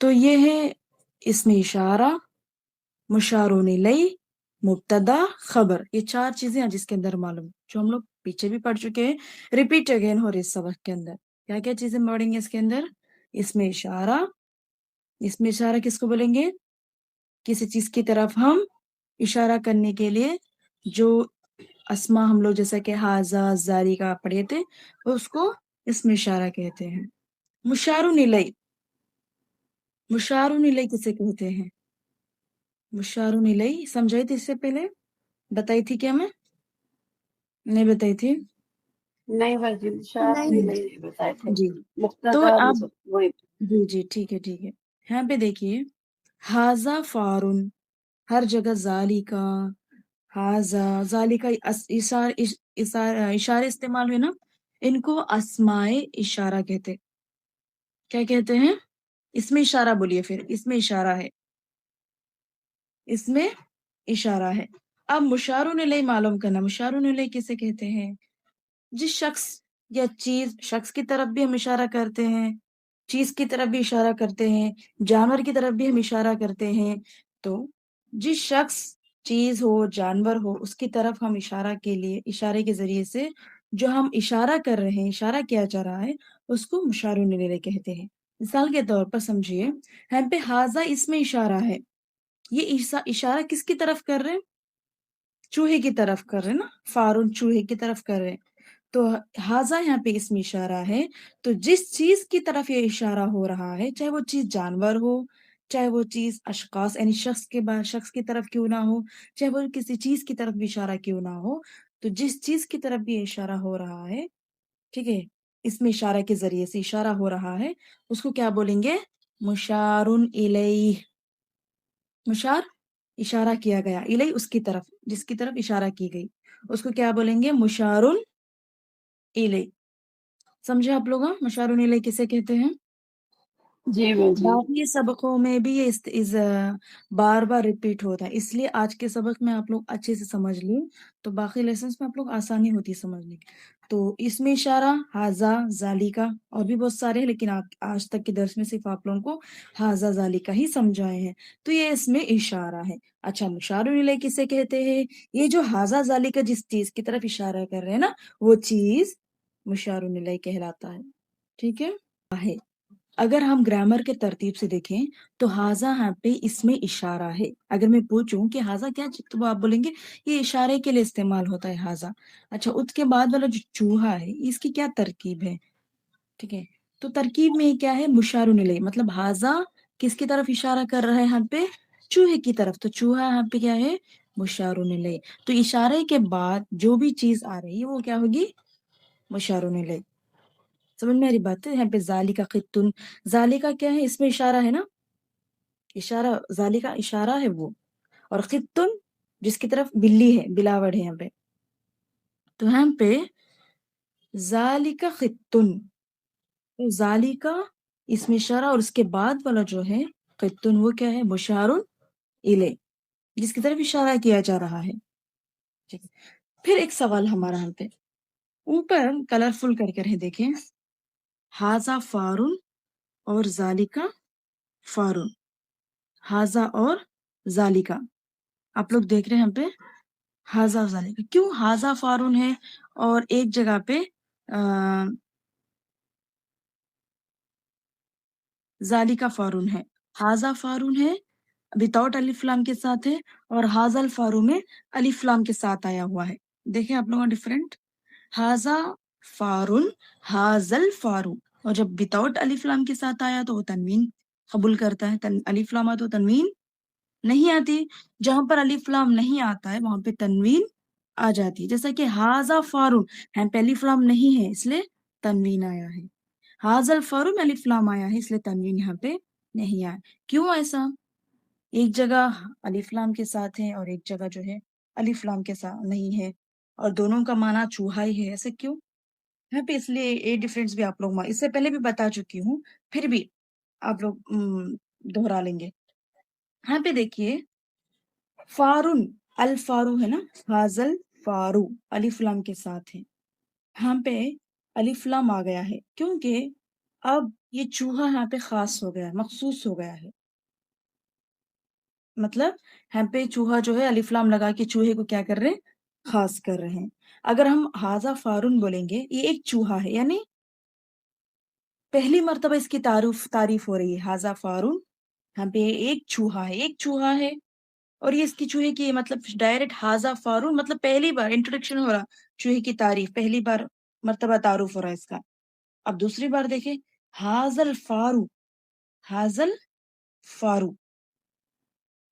تو یہ ہے اسم اشارہ، مشارون الیہ، مبتدا، خبر، یہ 4 چیزیں ہیں جس کے اندر معلوم، جو ہم لوگ پیچھے بھی پڑھ چکے ہیں، ریپیٹ اگین ہو رہی اس سبق کے اندر. کیا کیا چیزیں پڑھیں گے اس کے اندر؟ اسم اشارہ. اسم اشارہ کس کو بولیں گے؟ کسی چیز کی طرف ہم اشارہ کرنے کے لیے جو اسما ہم لوگ جیسا کہ ہاذا، ذالک پڑھے تھے، اس کو اسم اشارہ کہتے ہیں. مشارون الیہ، مشارون الیہ کسے کہتے ہیں؟ مشارون الیہ سمجھائی تھی اس سے پہلے؟ بتائی تھی کیا میں؟ نہیں بتائی تھی؟ نہیں باجی، شاید نہیں بتائے تھے. جی تو مبتدا آپ وہی. جی ٹھیک ہے ٹھیک ہے. یہاں پہ دیکھیے ہاذا فارن، ہر جگہ ذالکا، ہاذا، ذالکا اشارے استعمال ہوئے نا، ان کو اسماء اشارہ کہتے. کیا کہتے ہیں؟ اس میں اشارہ بولیے، پھر اس میں اشارہ ہے، اس میں اشارہ ہے. اب مشارون الیہ معلوم کرنا. مشارون الیہ کسے کہتے ہیں؟ جس شخص یا چیز، شخص کی طرف بھی ہم اشارہ کرتے ہیں، چیز کی طرف بھی اشارہ کرتے ہیں، جانور کی طرف بھی ہم اشارہ کرتے ہیں. تو جس شخص، چیز ہو، جانور ہو، اس کی طرف ہم اشارہ کے لیے، اشارے کے ذریعے سے جو ہم اشارہ کر رہے ہیں، اشارہ کیا جا رہا ہے، اس کو مشارون الیہ کہتے ہیں. مثال کے طور پر سمجھیے، یہاں پہ ہاذا اس میں اشارہ ہے. یہ اشارہ کس کی طرف کر رہے ہیں؟ چوہے کی طرف کر رہے ہیں نا، فارون چوہے کی طرف کر رہے ہیں. تو ہاذا یہاں پہ اس میں اشارہ ہے. تو جس چیز کی طرف یہ اشارہ ہو رہا ہے، چاہے وہ چیز جانور ہو، چاہے وہ چیز اشخاص یعنی شخص کی طرف کیوں نہ ہو، چاہے وہ کسی چیز کی طرف بھی اشارہ کیوں نہ ہو، تو جس چیز کی طرف بھی یہ اشارہ ہو رہا ہے، ٹھیک ہے، اس میں اشارہ کے ذریعے سے اشارہ ہو رہا ہے، اس کو کیا بولیں گے؟ مشارن الیہ. مشار، اشارہ کیا گیا، الیہ اس کی طرف، جس کی طرف اشارہ کی گئی، اس کو کیا بولیں گے؟ مشارن الیہ. سمجھے آپ لوگ؟ مشارون الیہ کسے کہتے ہیں؟ جی باجی. باقی سبقوں میں بھی یہ بار بار ریپیٹ ہوتا ہے، اس لیے آج کے سبق میں آپ لوگ اچھے سے سمجھ لیں تو باقی لیسنس میں آپ لوگ آسانی ہوتی ہے سمجھنے کی. تو اس میں اشارہ ہاذا، ذالکا، اور بھی بہت سارے ہیں، لیکن آج تک کے درس میں صرف آپ لوگوں کو ہاذا ذالکا ہی سمجھائے ہیں. تو یہ اس میں اشارہ ہے. اچھا، مشارون الیہ کسے کہتے ہیں؟ یہ جو ہاذا ذالکا جس چیز کی طرف اشارہ کر رہے ہیں نا، وہ چیز مشارون الیہ کہلاتا ہے. ٹھیک ہے. اگر ہم گرامر کے ترتیب سے دیکھیں تو ہاذا یہاں پہ اس میں اشارہ ہے. اگر میں پوچھوں کہ ہاذا کیا، تو آپ بولیں گے یہ اشارے کے لیے استعمال ہوتا ہے ہاذا. اچھا، اس کے بعد والا جو چوہا ہے، اس کی کیا ترکیب ہے؟ ٹھیک ہے، تو ترکیب میں کیا ہے؟ مشارون الیہ، مطلب ہاذا کس کی طرف اشارہ کر رہا ہے یہاں پہ؟ چوہے کی طرف. تو چوہا یہاں پہ کیا ہے؟ مشارون الیہ. تو اشارے کے بعد جو بھی چیز آ رہی ہے وہ کیا ہوگی؟ مشارون الیہ. سمجھ میں آ رہی بات ہے؟ یہاں پہ ذالکا خطن، ذالکا کیا ہے؟ اس میں اشارہ ہے نا، اشارہ، ذالکا اشارہ ہے وہ. اور خطن جس کی طرف بلی ہے، بلاوڑ ہے یہاں پہ. تو یہاں پہ ذالکا خطن، ذالکا اس میں اشارہ، اور اس کے بعد والا جو ہے خطن، وہ کیا ہے؟ مشارون الیہ، جس کی طرف اشارہ کیا جا رہا ہے. ٹھیک ہے. پھر ایک سوال ہمارا یہاں پہ اوپر کلرفل کر کے ہے، دیکھیں، ہاذا فارن اور ذالکا فارن، ہاذا اور ذالکا. آپ لوگ دیکھ رہے ہیں یہاں پہ ہاذا اور ذالکا. کیوں ہاذا فارن ہے اور ایک جگہ پہ ذالکا فارن ہے؟ ہاذا فارن ہے وداؤٹ الف لام کے ساتھ ہے، اور ہاذا الفارن میں الف لام کے ساتھ آیا ہوا ہے. دیکھیں آپ لوگوں ڈفرینٹ، ہاذا فارن، ہاذل فارو، اور جب وداؤٹ الف لام کے ساتھ آیا تو وہ تنوین قبول کرتا ہے. الف لام آتا تو تنوین نہیں آتی. جہاں پر الف لام نہیں آتا ہے وہاں پہ تنوین آ جاتی ہے. جیسا کہ ہاذا فارن، یہاں پہ الف لام نہیں ہے اس لیے تنوین آیا ہے. ہاذل فارن میں الف لام آیا ہے اس لیے تنوین یہاں پہ نہیں آیا. کیوں ایسا؟ ایک جگہ الف لام کے ساتھ ہے اور ایک جگہ جو ہے الف لام کے ساتھ نہیں ہے، اور دونوں کا معنی چوہا ہی ہے. ایسے کیوں؟ یہاں پہ اس لیے یہ ڈفرینس بھی آپ لوگ اس سے پہلے بھی بتا چکی ہوں، پھر بھی آپ لوگ دہرا لیں گے. یہاں پہ دیکھیے فارن، الفارو ہے نا، ہاذل فارو الف لام کے ساتھ ہے. یہاں پہ الف لام آ گیا ہے کیونکہ اب یہ چوہا یہاں پہ خاص ہو گیا ہے، مخصوص ہو گیا ہے. مطلب یہاں پہ چوہا جو ہے الف لام لگا کے چوہے کو کیا کر رہے ہیں؟ خاص کر رہے ہیں. اگر ہم ہاذا فارن بولیں گے، یہ ایک چوہا ہے، یعنی پہلی مرتبہ اس کی تعریف ہو رہی ہے. ہاذا فارن، یہاں پہ ایک چوہا ہے، ایک چوہا ہے. اور یہ اس کی چوہے کی مطلب ڈائریکٹ ہاذا فارن مطلب پہلی بار انٹروڈکشن ہو رہا، چوہے کی تعریف پہلی بار مرتبہ تعارف ہو رہا ہے اس کا. اب دوسری بار دیکھیں، ہاذل فارو، ہاذل فارو،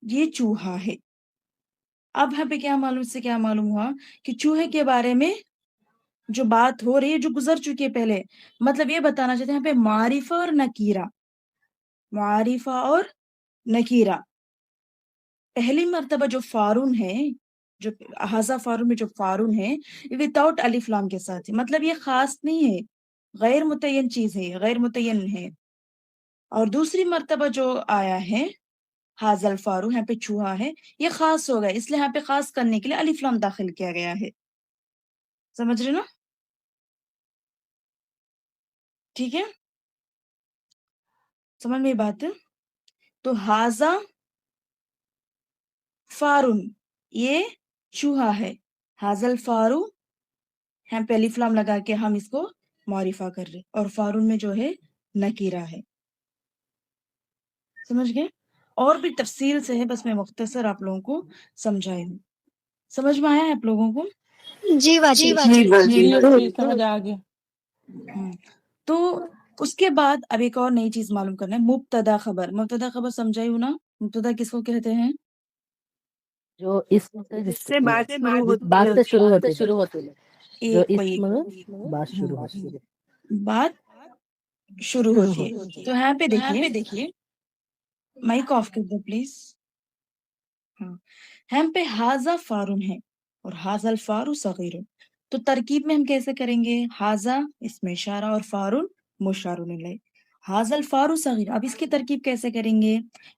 یہ چوہا ہے. اب یہاں پہ کیا معلوم، اس سے کیا معلوم ہوا کہ چوہے کے بارے میں جو بات ہو رہی ہے جو گزر چکی ہے پہلے، مطلب یہ بتانا چاہتے ہیں یہاں پہ معرفہ اور نکیرہ، معرفہ اور نکیرہ. پہلی مرتبہ جو فارون ہے، جو ہاذا فارون میں جو فارون ہے، وداؤٹ الف لام کے ساتھ ہے، مطلب یہ خاص نہیں ہے، غیر متعین چیز ہے، غیر متعین ہے. اور دوسری مرتبہ جو آیا ہے ہاذل فارو، یہاں پہ چوہا ہے، یہ خاص ہو گیا، اس لیے یہاں پہ خاص کرنے کے لیے الف لام داخل کیا گیا ہے. سمجھ رہے نا؟ ٹھیک ہے، سمجھ میں بات ہے. تو ہاذا فارن، یہ چوہا ہے. ہاذل فارو، یہاں پہ الف لام لگا کے ہم اس کو معرفہ کر رہے، اور فارن میں جو ہے نکیرہ ہے. سمجھ گئے؟ اور بھی تفصیل سے ہے، بس میں مختصر آپ لوگوں کو سمجھائی ہوں. سمجھ میں آیا ہے آپ لوگوں کو؟ جی باجی. سمجھ آ گیا. تو اس کے بعد اب ایک اور نئی چیز معلوم کرنا ہے، مبتدا خبر. مبتدا خبر سمجھائی ہوں نا؟ مبتدا کس کو کہتے ہیں؟ جو اسم جس سے بات شروع ہوتی بات ہے. سے شروع ہوتی ہے، جو ایک اسم بات شروع ہوتی ہے. بات شروع ہوتی ہے. تو یہاں پہ دیکھیے، مائک آف کر دو پلیز. یہاں پہ ہاذا فارن ہے اور ہاذا الفارو صغیر. تو ترکیب میں ہم کیسے کریں گے؟ ہاذا اسم اشارہ اور فارن مشار الیہ. ہاذا الفارو صغیر. اب اس کی ترکیب کیسے کریں گے؟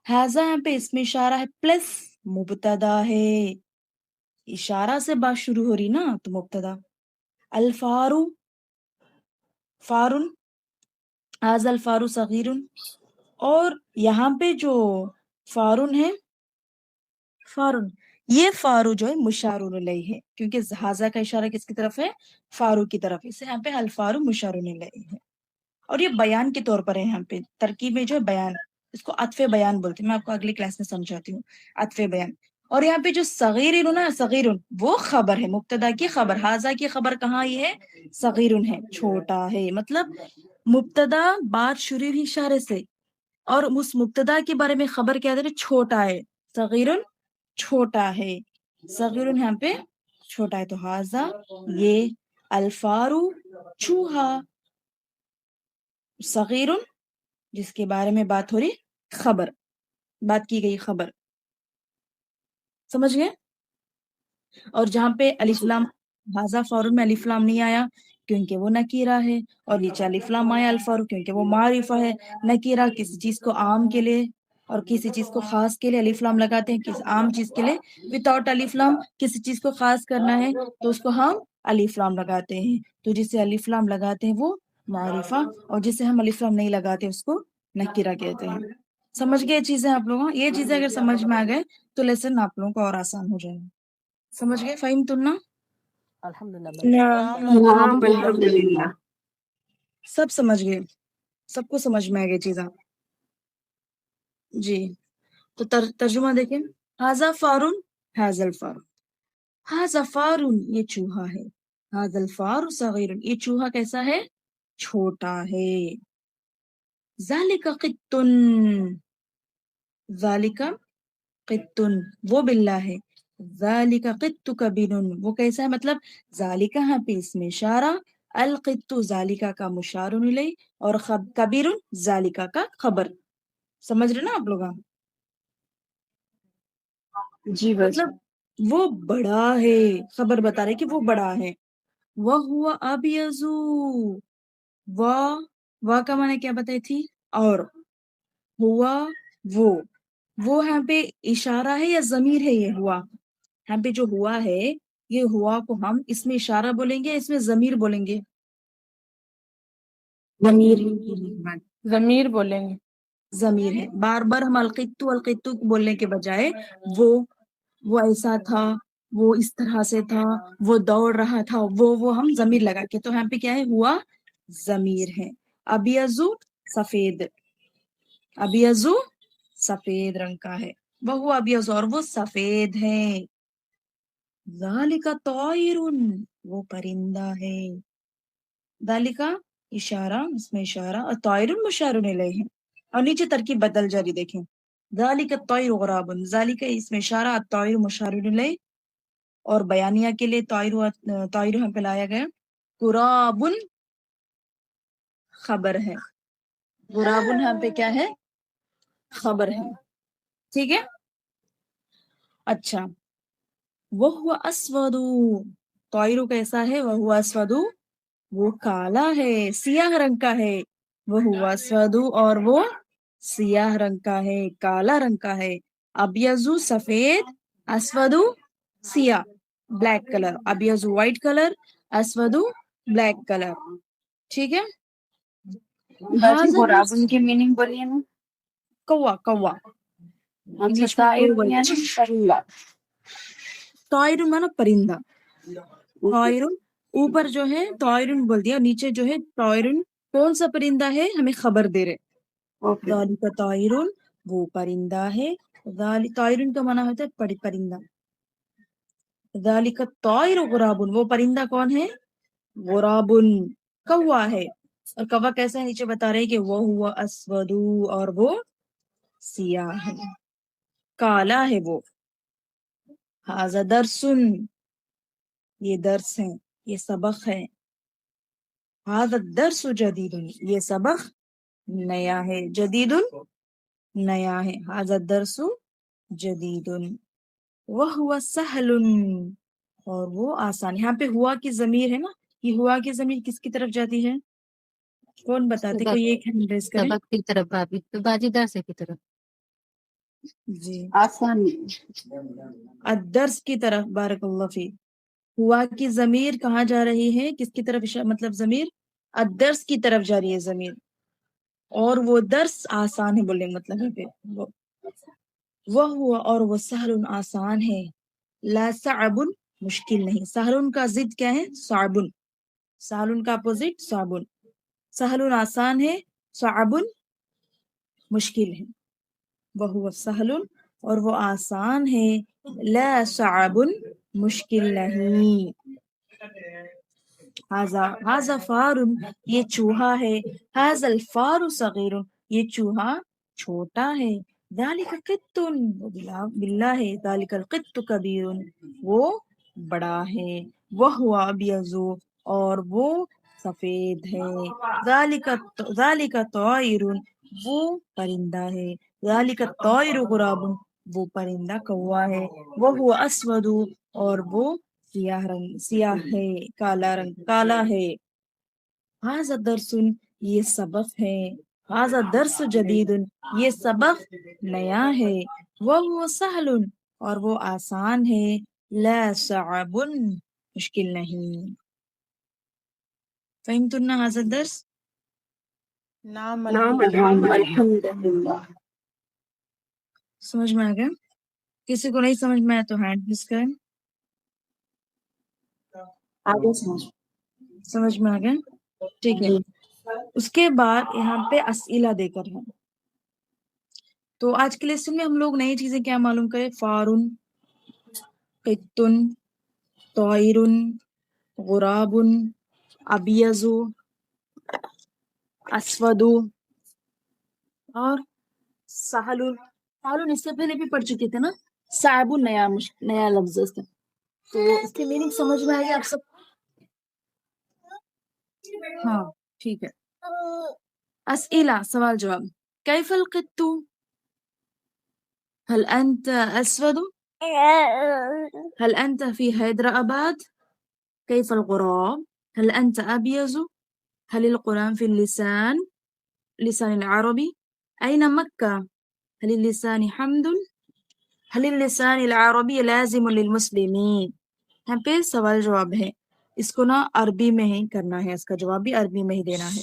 ہاذا یہاں پہ اسم اشارہ ہے پلس مبتدا ہے، اشارہ سے بات شروع ہو رہی نا تو مبتدا. الفارو فارن، ہاذا الفارو صغیر. اور یہاں پہ جو فارن ہے، فارن، یہ فارو جو ہے مشار الیہ ہے، کیونکہ ہاذا کا اشارہ کس کی طرف ہے؟ فارو کی طرف. اس سے یہاں پہ الفارو مشار الیہ ہے. اور یہ بیان کے طور پر ہے، یہاں پہ ترکیب میں جو ہے بیان، اس کو عطف بیان بولتے ہیں. میں آپ کو اگلی کلاس میں سمجھاتی ہوں عطف بیان. اور یہاں پہ جو صغیر نا، صغیر وہ خبر ہے، مبتدا کی خبر. ہاذا کی خبر کہاں یہ ہے؟ صغیر ہے، چھوٹا ہے. مطلب مبتدا بات شروع ہوئی اشارے سے، اور اس مبتدا کے بارے میں خبر کیا دے؟ چھوٹا ہے. صغیر چھوٹا ہے، صغیر یہاں پہ چھوٹا ہے. تو ہاذا یہ، الفارو چوہا، صغیر جس کے بارے میں بات ہو رہی، خبر، بات کی گئی خبر. سمجھ گئے؟ اور جہاں پہ الف لام، ہاذا فارن میں الف لام نہیں آیا کیونکہ وہ نکیرہ ہے، اور نیچے الف لام آیا الفارو کیونکہ وہ معرفہ ہے. نکیرہ کسی چیز کو عام کے لیے اور کسی چیز کو خاص کے لیے الف لام لگاتے ہیں. کسی عام چیز کے لیے وداؤٹ الف لام، کسی چیز کو خاص کرنا ہے تو اس کو ہم الف لام لگاتے ہیں. تو جسے الف لام لگاتے ہیں وہ معرفہ، اور جسے ہم الف لام نہیں لگاتے اس کو نکیرہ کہتے ہیں. سمجھ گئے چیزیں آپ لوگوں؟ یہ چیزیں اگر سمجھ میں آ گئے تو لیسن آپ لوگوں کو اور آسان ہو جائے گا. سمجھ گئے؟ فہم تم نا؟ الحمدللہ. ہاں الحمدللہ. سب سمجھ گئے؟ سب کو سمجھ میں آ گئی چیزاں؟ جی. تو ترجمہ دیکھیں، ہاذا فارن، ہاذا الفارو. ہاذا فارن یہ چوہا ہے، ہاذا الفارو صغیر یہ چوہا کیسا ہے؟ چھوٹا ہے. ذالک قطن، ذالک قطن وہ بلّہ ہے. ذالک قط کبیر وہ کیسا ہے؟ مطلب ذالک یہاں پہ اس میں اشارہ، القط ذالکا کا مشار الیہ، اور کبیر ذالکا کا خبر. سمجھ رہے نا آپ لوگ؟ جی بس. مطلب وہ بڑا ہے، خبر بتا رہے کہ وہ بڑا ہے. وَهُوَ أَبْيَضُ، وا کا معنی کیا بتائی تھی؟ اور ہوا وہ یہاں پہ اشارہ ہے یا ضمیر ہے؟ یہ ہوا یہاں پہ جو ہوا ہے، یہ ہوا کو ہم اس میں اشارہ بولیں گے، اس میں ضمیر بولیں گے؟ ضمیر. ضمیر بولیں گے. ضمیر ہے. بار بار ہم القتو القتو بولنے کے بجائے وہ ایسا تھا، وہ اس طرح سے تھا، وہ دوڑ رہا تھا، وہ ہم ضمیر لگا کے، تو یہاں پہ کیا ہے؟ ہوا ضمیر ہے. ابیضو سفید، ابیضو سفید رنگ کا ہے، وہ ابیض اور وہ سفید ہے. ذالک طائر وہ پرندہ ہے. ذالک اشارہ، اس میں اشارہ، اور طائر مشار الیہ ہے. اور نیچے ترکیب بدل جاری دیکھیں. ذالک الطیر غراب، ذالک اس میں اشارہ، الطائر مشار الیہ، اور بیانیہ کے لیے طائر ہم پہ لایا گیا. غراب خبر ہے، غراب یہاں پہ کیا ہے؟ خبر ہے. ٹھیک ہے. اچھا، وہ اسود، طائر کیسا ہے؟ وہ اسود وہ کالا ہے، سیاہ رنگ کا ہے. وہ اسود اور وہ سیاہ رنگ کا ہے، کالا رنگ کا ہے. ابیض سفید، اسود سیاہ بلیک کلر. ابیض وائٹ کلر، اسود بلیک کلر. ٹھیک ہے. باجی غرابن کی میننگ بولیے نا. کوا، کوا اچھا، انگلش میں طائر کوول. یعنی پرندہ. طائر مانا پرندہ. طائر اوپر جو ہے طائر بول دیا، نیچے جو ہے طائر کون سا پرندہ ہے ہمیں خبر دے رہے. اوکے. ذالک طائر وہ پرندہ ہے. طائر کا مانا ہوتا ہے پرندہ. ذالک الطائر غراب وہ پرندہ کون ہے؟ غراب کوا ہے. اور کوا کیسا ہے نیچے بتا رہے کہ وہ ہوا اسود اور وہ سیاہ ہے، کالا ہے وہ. ھذا درس یہ درس ہے، یہ سبق ہے. ھذا الدرس جدید یہ سبق نیا ہے. جدید نیا ہے. ھذا الدرس جدید. وہو سہل اور وہ آسان. یہاں پہ ہوا کی ضمیر ہے نا، یہ ہوا کی ضمیر کس کی طرف جاتی ہے؟ کون بتاتے؟ کوئی ایک ہینڈ ریز کریں. سبق کی طرف بھابی، تو باجی درس کی طرف. جی، آسانی. الدرس کی طرف. بارک اللہ فی. ہوا کی ضمیر کہاں جا رہی ہے؟ کس کی طرف مطلب ضمیر الدرس کی طرف جا رہی ہے ضمیر. اور وہ درس آسان ہے بولنے مطلب ہے پہ. وہ ہوا اور وہ سہل آسان ہے. لا صعب مشکل نہیں. سہل کا ضد کیا ہے؟ صعب. سہل کا اپوزٹ صعب. سہل آسان ہے، صعب مشکل ہے. وہ سہل اور وہ آسان ہے، لا صعب مشکل نہیں. ھذا فار یہ چوہا ہے. ھذا الفار صغیر یہ چوہا چھوٹا ہے. ذالک قط باللہ ذالک القط کبیر وہ بڑا ہے. وہو ابیض اور وہ سفید ہے. ذالک طائر وہ پرندہ ہے. ذالک الطائر غراب وہ پرندہ کوا ہے. وہو اسود اور وہ سیاہ ہے، کالا رنگ کالا ہے. ھذا درس یہ سبق ہے. ھذا درس جدید یہ سبق نیا ہے. وہو سہل اور وہ آسان ہے. لا صعب مشکل نہیں. فهمتن ھذا الدرس؟ نعم الحمدللہ. سمجھ میں آ گیا؟ کسی کو نہیں سمجھ میں آیا تو ہینڈ ریز کریں. آگے سمجھ میں آ گیا؟ ٹھیک ہے. اس کے بعد یہاں پہ اسئلہ دے کر ہے. تو آج کے لیسن میں ہم لوگ نئی چیزیں کیا معلوم کریں؟ فارن، قطن، طائر، غراب، ابیض، اسود اور سہل. سہل اس سے پہلے بھی پڑھ چکے تھے نا. صعب نیا لفظ ہے. تو اس کی میننگ سمجھ میں آئی آپ سب؟ ہاں ٹھیک ہے. اسئلہ سوال جواب. کیف القط هل أنت أسود؟ هل أنت في حيدرآباد؟ كيف الغراب؟ هل أنت أبيض؟ هل القرآن في لسان العربي؟ أين مكة؟ هل اللسان حمد؟ هل اللسان العربي لازم للمسلمين؟ یہاں پہ سوال جواب ہے. اس کو نا عربی میں ہی کرنا ہے، اس کا جواب بھی عربی میں ہی دینا ہے.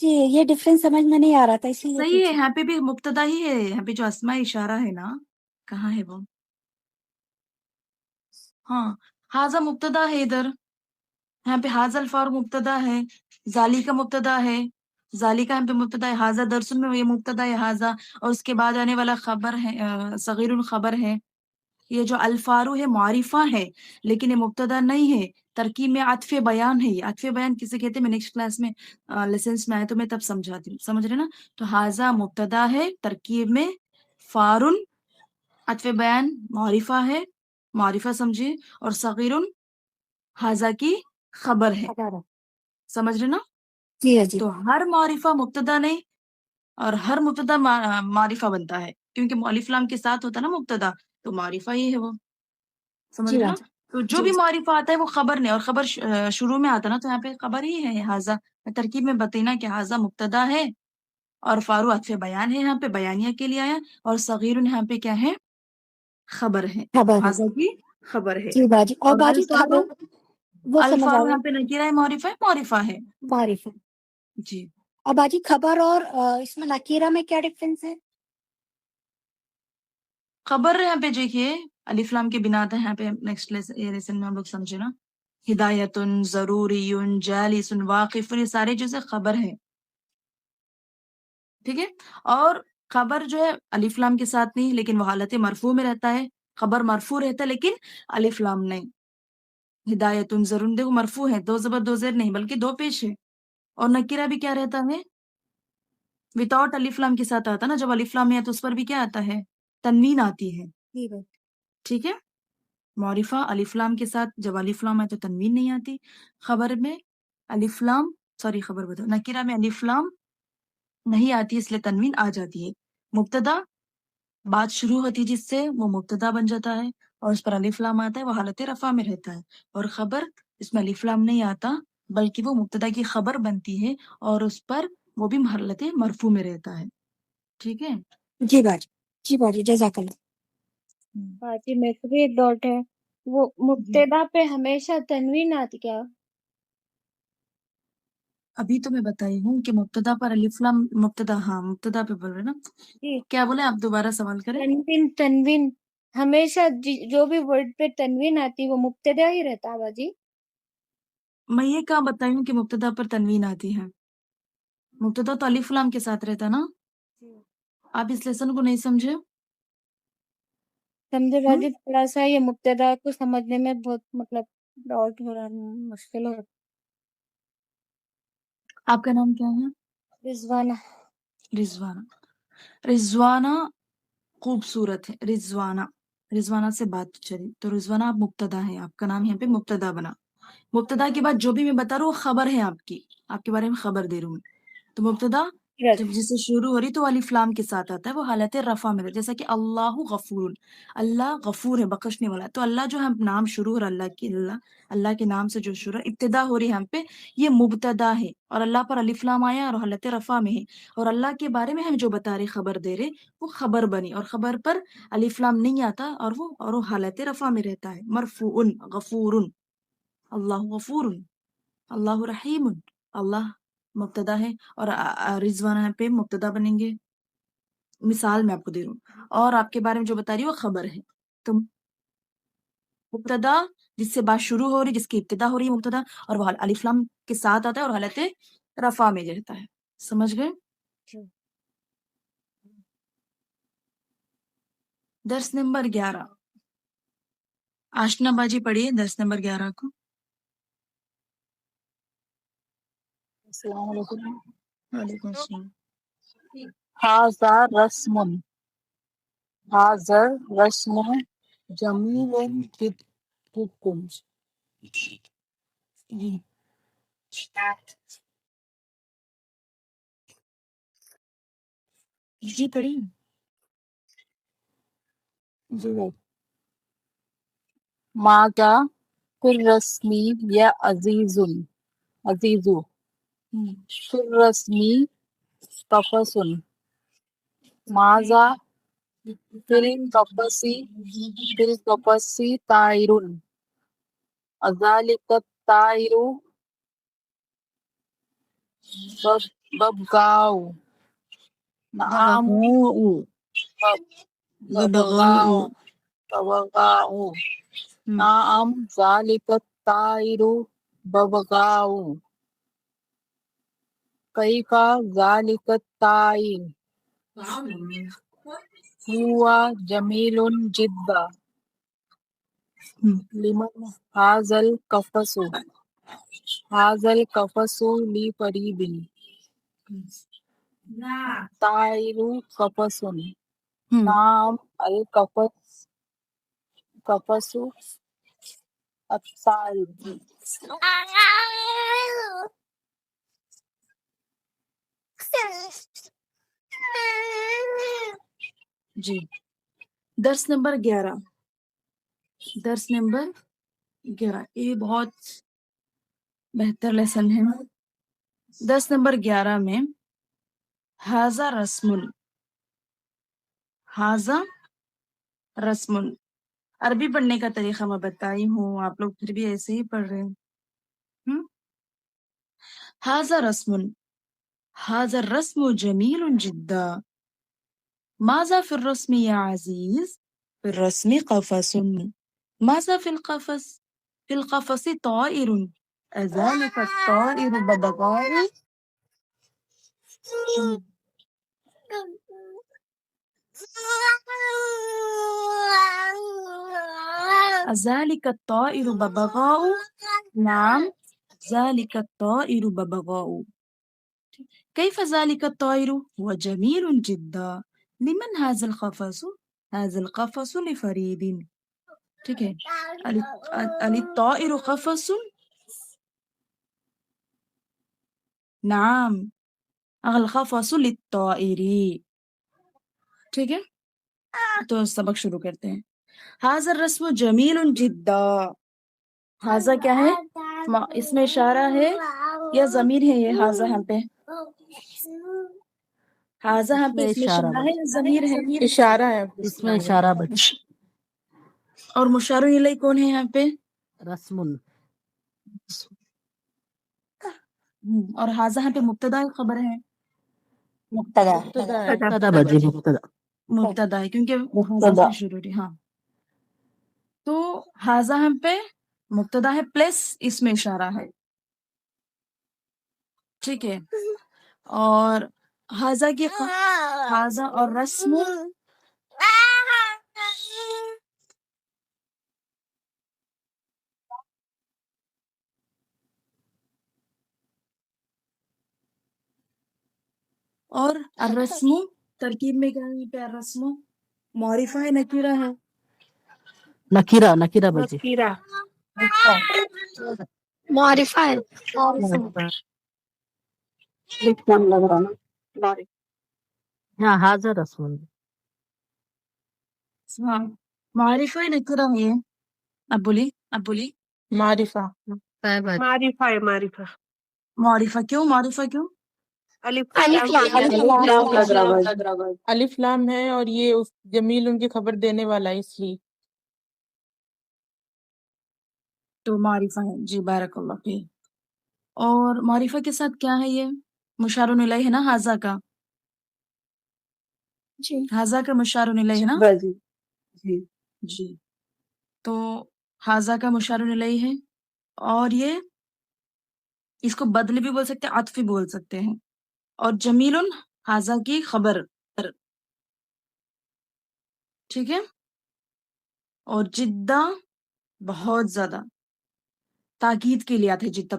جی یہ ڈفرینس سمجھ میں نہیں آ رہا تھا اسی لیے صحیح ہے, یہاں پہ بھی مبتدا ہی ہے, یہاں پہ جو اسماء اشارہ ہے نا, کہاں ہے وہ؟ ہاں, حاضہ مبتدا ہے ادھر, یہاں پہ حاضہ الفار مبتدا ہے, ذالی کا مبتدا ہے, ذالی کا یہاں پہ مبتدا ہے, حاضہ درسن میں یہ مبتدا ہے حاضہ, اور اس کے بعد آنے والا خبر ہے, صغیر الخبر ہے. یہ جو الفارو ہے معرفہ ہے, لیکن یہ مبتدا نہیں ہے, ترکیب میں عطف بیان ہے. یہ عطف بیان کسے کہتے ہیں میں نیکسٹ کلاس میں لیسنس میں آئے تو میں تب سمجھاتی ہوں, سمجھ رہے نا. تو حاضہ مبتدا ہے, ترکیب میں فارن عطف بیان معرفہ ہے, معرفہ سمجھے, اور صغیر حاضہ کی خبر ہے, سمجھ رہے نا. جی جی تو ہر معرفہ مبتدا نہیں, اور ہر مبتدا معرفہ بنتا ہے, کیونکہ الف لام کے ساتھ ہوتا ہے نا مبتدا, تو معرفہ ہی ہے وہ, سمجھ جی رہے نا. تو جو بھی معرفہ آتا ہے وہ خبر نہیں, اور خبر شروع میں آتا نا, تو یہاں پہ خبر ہی ہے حاضہ. ترکیب میں بتینا کہ حاضہ مبتدا ہے, اور فارو عطف بیان ہے, یہاں پہ بیانیہ کے لیے آیا, اور صغیر یہاں پہ کیا ہے, خبر ہے, خبر ہے. حاضہ کی خبر ہے. جی باجی, اور اور باجی الفارو, وہ سمجھ آ الفارو گئی یہاں پہ نکیرہ ہے, معرفہ ہے, معرفہ ہے. معرفہ. جی, اور باجی خبر اور اس میں نکیرہ میں کیا ڈفرینس ہے؟ خبر یہاں پہ دیکھیے الف لام کے بنا تھا, یہاں پہ نیکسٹ لیسن میں ہم لوگ سمجھے نا, ہدایتن, ضروری, جالس, واقف, یہ سارے چیزیں خبر ہے, ٹھیک ہے. اور خبر جو ہے الف لام کے ساتھ نہیں, لیکن وہ حالت مرفوع میں رہتا ہے. خبر مرفوع رہتا ہے لیکن الف لام نہیں. ہدایتن, ضرور, دیکھو مرفوع ہے, دو زبر دو زیر نہیں بلکہ دو پیش ہے. اور نکیرہ بھی کیا رہتا ہے, وداؤٹ الف لام کے ساتھ آتا نا, جب الف لام ہے تو اس پر بھی کیا آتا ہے, تنوین آتی ہے, ٹھیک ہے. معرفہ الف لام کے ساتھ, جب الف لام ہے تو تنوین نہیں آتی. خبر میں الف لام, سوری خبر بتاؤ, نکیرہ میں الف لام نہیں آتی, اس لیے تنوین آ جاتی ہے. مبتدا بات شروع ہوتی جس سے وہ مبتدا بن جاتا ہے, اور اس پر الف لام آتا ہے, وہ حالت رفع میں رہتا ہے. اور خبر اس میں الف لام نہیں آتا, بلکہ وہ مبتدا کی خبر بنتی ہے, اور اس پر وہ بھی حالت مرفوع میں رہتا ہے, ٹھیک ہے. جی باجی, جی باجی, جزاک اللہ. باجی میرے کو بھی ایک ڈاؤٹ ہے, وہ مبتدا پہ ہمیشہ تنوین آتی کیا؟ ابھی تو میں بتائی ہوں کہ مبتدا پر الف لام, مبتدا, ہاں مبتدا پہ بول رہے نا, جی, کیا بولے آپ, دوبارہ سوال کریں. تنوین ہمیشہ جو بھی ورڈ پہ تنوین آتی وہ مبتدا ہی رہتا ہے باجی. میں یہ کہاں بتائی ہوں کہ مبتدا پر تنوین آتی ہے, مبتدا تو الف لام کے ساتھ رہتا نا. آپ اس لیسن کو نہیں سمجھے. سمجھے باجی, تھوڑا سا یہ مبتدا کو سمجھنے میں بہت مطلب ڈاؤٹ ہو رہا, مشکل ہو رہا. آپ کا نام کیا ہے؟ رضوانہ. رضوانہ. رضوانہ خوبصورت ہے, رضوانہ, رضوانہ سے بات چلی تو رضوانہ آپ مبتدا ہے, آپ کا نام یہاں پہ مبتدا بنا. مبتدا کے بعد جو بھی میں بتا رہا ہوں وہ خبر ہے آپ کی, آپ کے بارے میں خبر دے رہا ہوں. تو مبتدا جب جس سے شروع ہو رہی تو الف لام کے ساتھ آتا ہے, وہ حالت رفع میں, جیسا کہ اللہ غفور, اللہ غفور ہے, بخشنے والا ہے. تو اللہ جو ہم نام شروع ہو رہا, اللہ کے نام سے جو شروع ابتدا ہو رہی ہے ہم پہ, یہ مبتدا ہے, اور اللہ پر الف لام آیا اور حالت رفع میں ہے. اور اللہ کے بارے میں ہم جو بتا رہے, خبر دے رہے, وہ خبر بنی, اور خبر پر الف لام نہیں آتا, اور وہ حالت رفع میں رہتا ہے. مرفوع, غفور, اللہ غفور, اللہ رحیم, اللہ مبتدا ہے, اور رضوانہ پہ مبتدا بنیں گے. مثال میں آپ کو دے رہا ہوں, اور آپ کے بارے میں جو بتا رہی ہے وہ خبر ہے. تو مبتدا جس سے بات شروع ہو رہی, جس کی ابتدا ہو رہی ہے مبتدا, اور وہ الف لام کے ساتھ آتا ہے, اور حالت رفع میں رہتا ہے. سمجھ گئے. درس نمبر 11, آشنا باجی پڑھیے درس نمبر 11 کو. السلام علیکم. وعلیکم السلام. ہاذا رسم, حاضر رسم, جمیل جدکم. جی جی پڑھیے. ماں کیا کل رسمی یا عزیزو, شر رسمی قفصن, ماذا فل قفصی طائرن, اذالک الطائر ببغاء نعم ببغاء ببغاء نعم ذلك الطائر ببغاء كيف ذلك الطائر هو جميل جدا لمن هذا القفص لفريد طائر قفص نعم قفص الطائر جی درس نمبر 11 یہ بہت بہتر لیسن ہے. درس نمبر 11 میں ہاذا رسم عربی پڑھنے کا طریقہ میں بتائی ہوں، آپ لوگ پھر بھی ایسے ہی پڑھ رہے ہیں. ہاذا الرسم جمیل جدا. ماذا في الرسم يا عزيز؟ في الرسم قفص. ماذا في القفص؟ في القفص طائر. أذلك الطائر ببغاء؟ أذلك الطائر ببغاء؟ نعم ذلك الطائر ببغاء. كيف ذلك الطائر؟ هو جميل جدا. لمن هذا القفص؟ هذا القفص لفريد. ٹھیک ہے. الطائر قفص؟ نعم القفص للطائر. ٹھیک ہے، تو سبق شروع کرتے ہیں. هذا الرسم جمیل جدا. هذا کیا ہے؟ اس میں اشارہ ہے یا ضمیر ہے؟ یہ هذا ہم پہ هذا ہم پہ اس میں اشارہ ہے یا ضمیر ہے؟ اشارہ ہے. اس میں اشارہ بچ اور مشار الیہ کون ہے یہاں پہ؟ رسم اور هذا یہاں پہ مبتدا خبر ہے. مبتدا بجی مبتدا ہے کیونکہ هذا سے شروع ہے. ہاں، تو هذا ہم پہ مبتدا ہے پلس اس میں اشارہ ہے. ٹھیک ہے. اور هذا کی هذا اور رسم اور الرسم ترکیب میں کیا ہے؟ پہ الرسم معرفہ ہے نکیرہ ہے؟ نکیرہ بجی معرفہ ہے. ہاں حاضر رسم ہاں، معرفہ ہے نکیرہ ہے. اب بولی معرفہ. معرفہ کیوں؟ الف لام ہے اور یہ اس جمیل ان کی خبر دینے والا ہے، اس لیے تو معرفہ ہے. جی بارک اللہ فی. اور معرفہ کے ساتھ کیا ہے؟ یہ مشار الیہ ہے نا هذا کا. جی هذا کا مشار الیہ ہے نا. جی تو هذا کا مشار الیہ ہے. اور یہ اس کو بدل بھی بول سکتے ہیں، عطف بھی بول سکتے ہیں. اور جمیل هذا کی خبر. ٹھیک ہے. اور جدہ بہت زیادہ تاکید کے لیے آتے ہیں. جدہ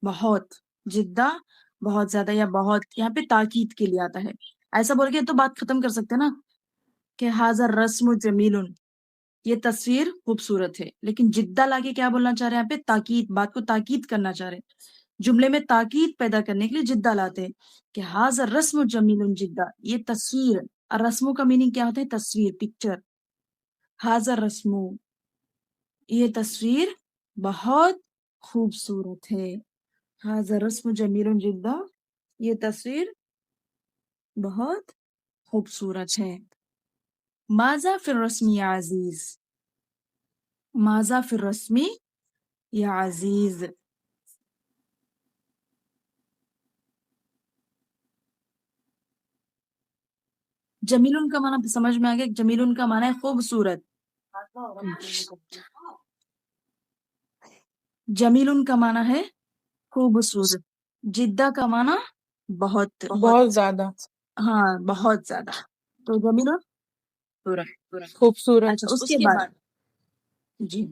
بہت جدہ بہت زیادہ یا بہت یہاں پہ تاکید کے لیے آتا ہے. ایسا بول کے تو بات ختم کر سکتے ہیں نا کہ هذا الرسم جمیل، یہ تصویر خوبصورت ہے. لیکن جدہ لا کے کیا بولنا چاہ رہے ہیں یہاں پہ؟ تاکید، بات کو تاکید کرنا چاہ رہے ہیں. جملے میں تاکید پیدا کرنے کے لیے جدہ لاتے ہیں کہ هذا الرسم جمیل جدا. یہ تصویر، الرسم کا میننگ کیا ہوتا ہے؟ تصویر، پکچر. هذا الرسم یہ تصویر بہت خوبصورت ہے. هذا الرسم جمیل جدا یہ تصویر بہت خوبصورت ہے. ماذا فی الرسم یا عزیز؟ ماذا فی الرسم یا عزیز؟ جمیلن کا معنی سمجھ میں آ گیا؟ جمیلن کا معنی ہے خوبصورت. جمیلن کا معنی ہے خوبصورت. جدہ کا معنی بہت بہت زیادہ ہاں بہت زیادہ. تو جمیلن خوبصورت. اچھا اس کے بعد جی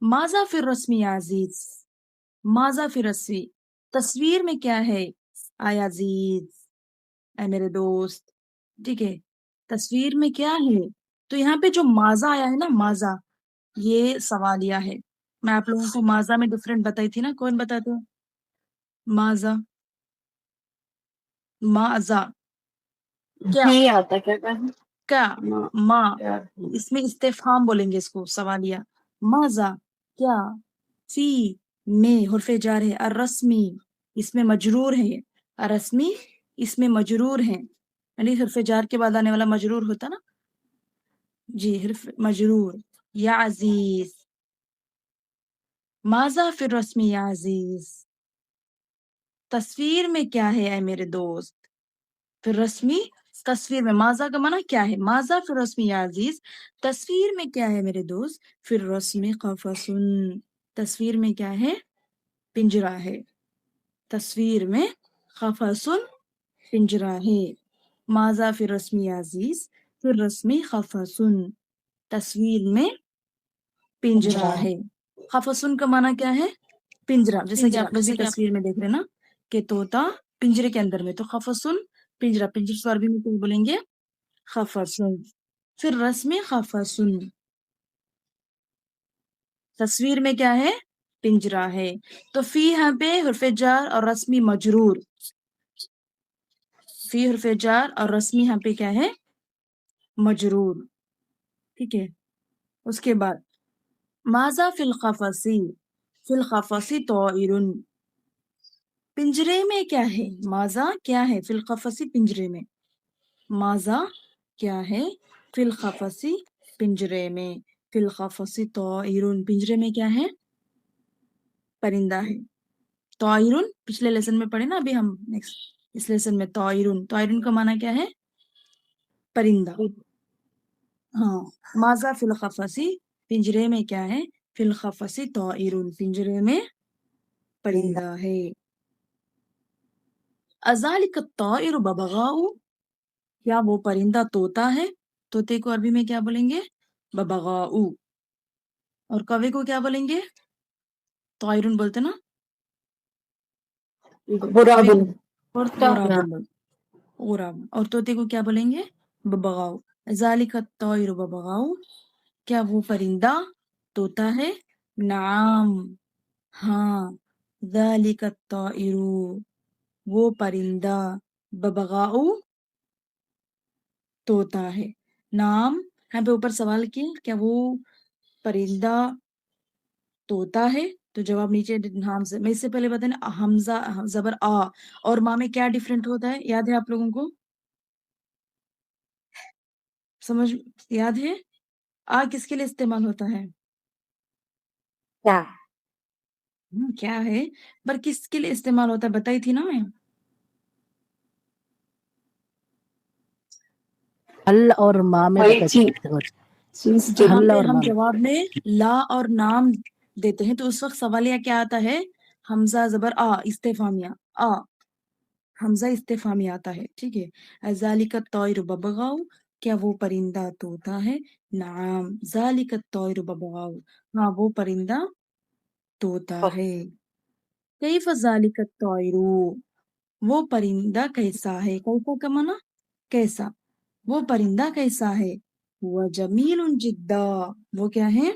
ماذا فی الرسم یا عزیز. ماذا فی الرسم تصویر میں کیا ہے آیا عزیز اے میرے دوست. ٹھیک ہے تصویر میں کیا ہے. تو یہاں پہ جو ماذا آیا ہے نا ماذا یہ سوالیہ ہے. میں آپ لوگوں کو ماذا میں ڈفرینٹ بتائی تھی نا. کون بتاتے ہو ماذا ماذا کیا نہیں آتا کیا کہیں کیا ما کیا اس میں استفہام بولیں گے اس کو سوالیہ. ماذا کیا. فی میں حرف جار ہے. الرسمی اس میں مجرور ہے. الرسمی اس میں مجرور ہے یعنی حرف جار کے بعد آنے والا مجرور ہوتا نا. جی حرف مجرور. یا عزیز ماذا فی الرسم یا عزیز تصویر میں کیا ہے اے میرے دوست. فی الرسمی تصویر میں. ماذا کا معنی کیا ہے. ماذا فی الرسم یا عزیز تصویر میں کیا ہے میرے دوست. فی الرسم قفص تصویر میں کیا ہے پنجرہ ہے. تصویر میں قفص پنجرہ ہے. ماذا فی الرسم یا عزیز فی الرسم قفص تصویر میں پنجرہ ہے. قفصن کا معنی کیا ہے پنجرہ. جیسے کہ آپ لوگ بھی تصویر میں دیکھ رہے نا کہ طوطا پنجرے کے اندر میں. تو قفصن پنجرہ. پنجرے سے عربی میں کیا بولیں گے قفصن. پھر رسم قفصن تصویر میں کیا ہے پنجرہ ہے. تو فی یہاں پہ حرف جار اور رسمی مجرور. فی حرف جار اور رسمی یہاں پہ کیا ہے مجرور. ٹھیک ہے اس کے بعد ماذا فی القفص فی القفص طائر پنجرے میں کیا ہے. ماذا کیا ہے فی القفص پنجرے میں. ماذا کیا ہے فی القفص پنجرے میں. فی القفص طائر پنجرے میں کیا ہے پرندہ ہے. طائر پچھلے لیسن میں پڑھے نا ابھی ہم نیکسٹ اس لیسن میں. طائر طائر کا معنی کیا ہے پرندہ. ہاں ماذا فی القفص پنجرے میں کیا ہے. فی القفص طائر پنجرے میں پرندہ ہے. اذالک الطائر ببغاء کیا وہ پرندہ طوطا ہے. طوطے کو عربی میں کیا بولیں گے ببغاء. اور کوے کو کیا بولیں گے طائر بولتے نا. برابر غراب. اور طوطے کو کیا بولیں گے ببغاء. ذالک الطائر ببغاء کیا وہ پرندہ طوطا ہے. نعم ہاں. ذالک الطائر وہ پرندہ ببغاء طوطا ہے. نام یہاں پہ اوپر سوال کیا کیا وہ پرندہ طوطا ہے. تو جواب نیچے نام سے. میں اس سے پہلے بتانا حمزہ زبر آ اور ماں میں کیا ڈیفرنٹ ہوتا ہے یاد ہے آپ لوگوں کو سمجھ یاد ہے. آ کس کے لیے استعمال ہوتا ہے کیا ہے پر کس کے لیے استعمال ہوتا ہے بتائی تھی نا میں. حل اور ماں میں وہی چیز جہاں حل پہ اور ہم ماں جواب میں لا اور نام دیتے ہیں تو اس وقت سوالیہ کیا آتا ہے حمزہ زبر آ استفہامیہ. آ حمزہ استفہامیہ آتا ہے. ٹھیک ہے. ذالک الطائر ببغاء کیا وہ پرندہ طوطا ہے. نعم ذالک الطائر ببغاء ہاں وہ پرندہ طوطا ہے. کیف ذالک الطائر وہ پرندہ کیسا ہے. کیسا کا معنی کیسا. وہ پرندہ کیسا ہے. وہ جمیل جدا وہ کیا ہے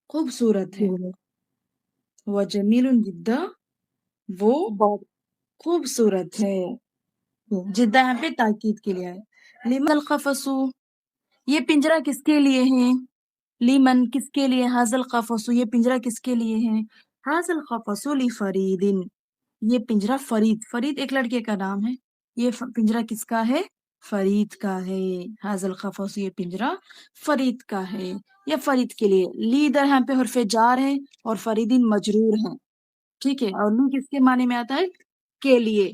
خوبصورت ہے. وہ جمیل جدا وہ خوبصورت ہے. جدہ یہاں پہ تاکید کے لیے ہے. لمن القفص یہ پنجرہ کس کے لیے ہے. لیمن کس کے لیے. حاضر القفص یہ پنجرہ کس کے لیے ہے. حاضر القفص لفرید یہ پنجرہ فرید. فرید ایک لڑکے کا نام ہے. یہ پنجرہ کس کا ہے فرید کا ہے. حاضر القفص یہ پنجرہ فرید کا ہے یا فرید کے لیے. لی ادھر یہاں پہ حرف جار ہے اور فریدین مجرور ہیں. ٹھیک ہے. اور لی کس کے معنی میں آتا ہے کے لیے.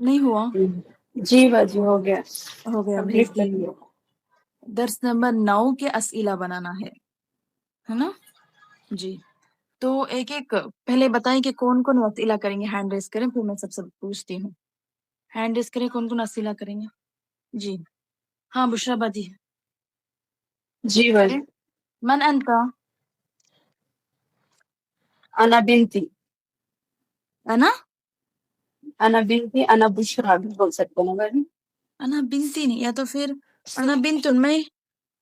نہیں ہوا؟ جی باجی ہو گیا. ہو گیا، بھیج کمپلیٹ کر دیجیے. لیا. درس نمبر 9 کے اسئلہ بنانا ہے نا جی. تو ایک ایک پہلے بتائیں کہ کون کون اسئلہ کریں گے. ہینڈ ریز کریں، پھر میں سب پوچھتی ہوں. ہینڈ ریز کریں، کون کون اسئلہ کریں گے. جی ہاں بشرا باجی جی باجی. من انت؟ انا بنتی. انا انا بنتی، انا بشرا بھی بول سکتے ہیں باجی. انا بنتی نہیں، یا تو پھر انا بنتن. میں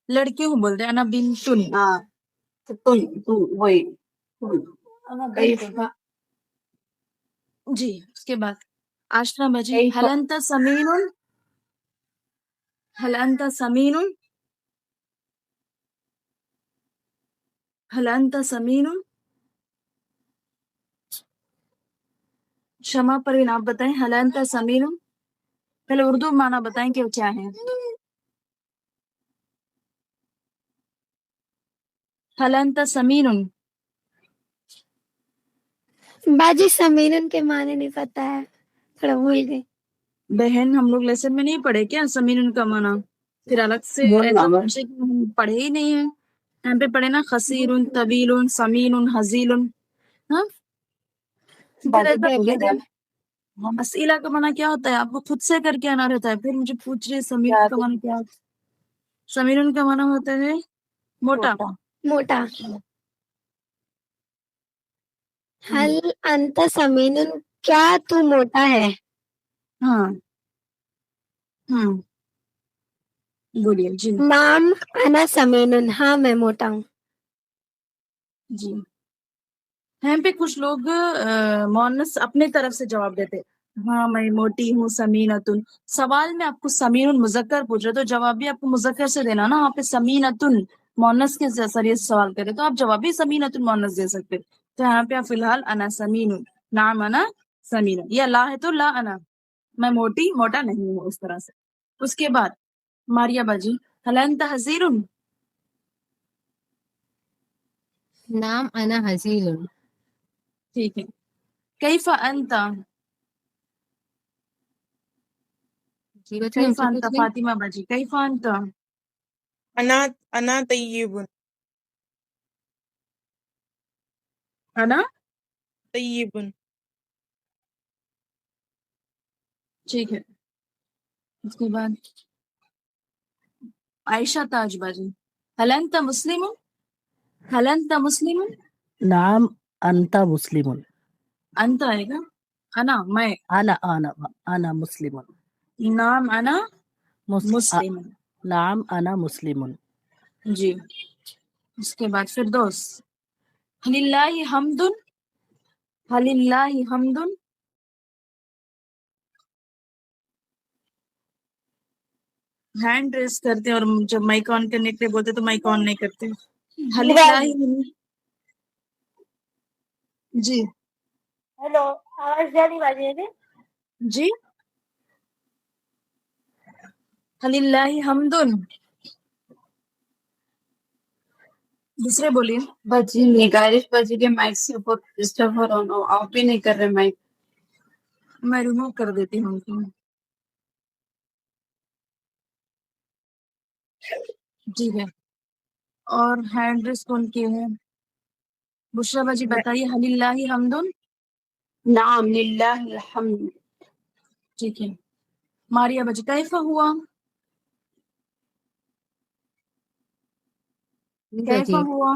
لڑکی ہوں بولتے انا بنتن. ہاں تو تو وہی انا کیف بنتن. جی اس کے بعد آشنا باجی کیف هل انت سمین؟ هل انت سمین؟ هل انت سمین؟ شمع پروین آپ بتائیں هل انت سمین. پہلے اردو معنی بتائیں کہ کیا ہے. هل انت سمین؟ باجی سمینن کے معنی نہیں پتا ہے، تھوڑا بھول گئی. بہن ہم لوگ لیسن میں نہیں پڑھے کیا سمین کا معنی؟ پھر الگ سے بولنا ایسا بس. پوچھے کہ ہم پڑھے ہی نہیں ہیں. یہاں پہ پڑھے نا خصیر طویل سمین حزیل. ہاں پھر باجی ایسا دیں گے پوچھتے ہیں اسئلہ کا معنی کیا ہوتا ہے. آپ کو خود سے کر کے آنا رہتا ہے. پھر مجھے پوچھ رہے سمین کا معنی کیا ہوتا ہے. سمین کا معنی ہوتا ہے موٹا. موٹا. حل انت سمین، کیا تو موٹا ہے. ہاں بولیے جی. نام انا سمین، ہاں میں موٹا ہوں. جی یہاں پہ کچھ لوگ مؤنث اپنے طرف سے جواب دیتے. ہاں میں موٹی ہوں سمینتن. سوال میں آپ کو سمین مذکر پوچھ رہے تو جواب بھی آپ کو مذکر سے دینا نا. آپ سمینتن مؤنث کے ذریعے سے سوال کرے تو آپ جواب بھی سمینتن مؤنث دے سکتے. تو یہاں پہ آپ فی الحال انا سمین، نام انا سمین. یا لا ہے تو لا انا، میں موٹا نہیں ہوں اس طرح سے. اس کے بعد ماریا باجی هل انت حزیر؟ نام انا حزین. ٹھیک ہے. کیف انت؟ جی بچی ہم کیف سے انت پوچھ لیں. فاطمہ باجی کیف انت؟ انا طیب. انا طیب. ٹھیک ہے. اس کے بعد عائشہ تاج باجی هل انت مسلم؟ هل انت مسلم؟ نعم انت مسلم. انت آئے گا. انا میں. انا مسلم. نام انا مس- مسلم. نعم انا مسلم. جی اس کے بعد فردوس هل اللہ حمد؟ هل اللہ حمد؟ ہینڈ ریز کرتے اور جب مائک آن کرنے کے لیے بولتے تو مائک آن نہیں کرتے. هل اللہ جی ہیلو، آواز جلدی باجی ہے. جی هل اللہ حمد. دوسرے بولیے. باجی نگارش باجی کے مائک سے اوپر ڈسٹرب ہو رہا ہوں. آپ بھی نہیں کر رہے مائک. میں ریموو کر دیتی ہوں ان کو. جی ہے. اور ہینڈ ریز کون کیے ہیں؟ بشرا باجی بتائیے حل اللہ حمد. نعم للہ الحمد. ٹھیک ہے. ماریا باجی کیفا ہوا؟ کیفا ہوا؟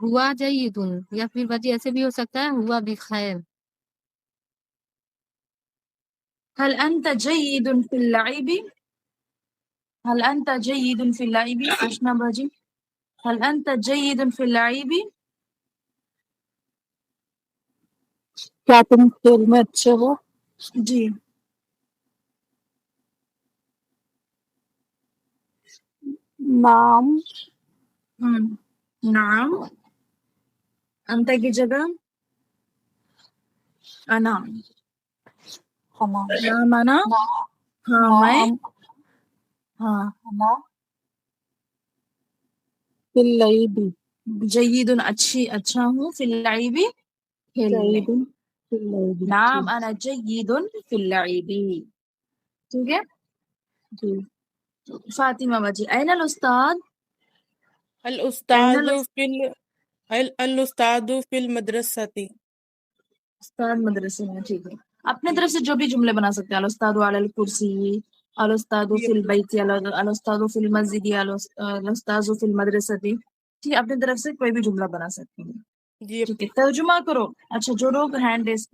ہوا جید، یا پھر بچی ایسے بھی ہو سکتا ہے ہوا بخیر. هل انت جيد في اللعب؟ هل انت جيد في اللعب؟ آشنا باجی هل انت جيد في اللعب؟ کیا تم کھیل میں اچھے ہو؟ جی نعم نعم. انت کی جگہ انا. نعم انا، ہاں میں. ہاں فی اللیل. جید اچھا ہوں. فی اللعب کھیل میں. جید في اللعب. نعم أنا جيد في اللعب. ٹھیک ہے جی فاطمہ بجی أين الأستاذ؟ الأستاذ في المدرسة. استاد مدرسے میں. ٹھیک ہے اپنے طرف سے جو بھی جملے بنا سکتے ہیں. الاستاذ علی الکرسی، الاستاذ فی البیت، الاستاذ فی المسجد، الاستاذ فی المدرسہ. ٹھیک ہے اپنے طرف سے کوئی بھی جملہ بنا سکتے ہیں. جی ٹھیک ہے ترجمہ کرو. اچھا جو لوگ ہینڈ ریس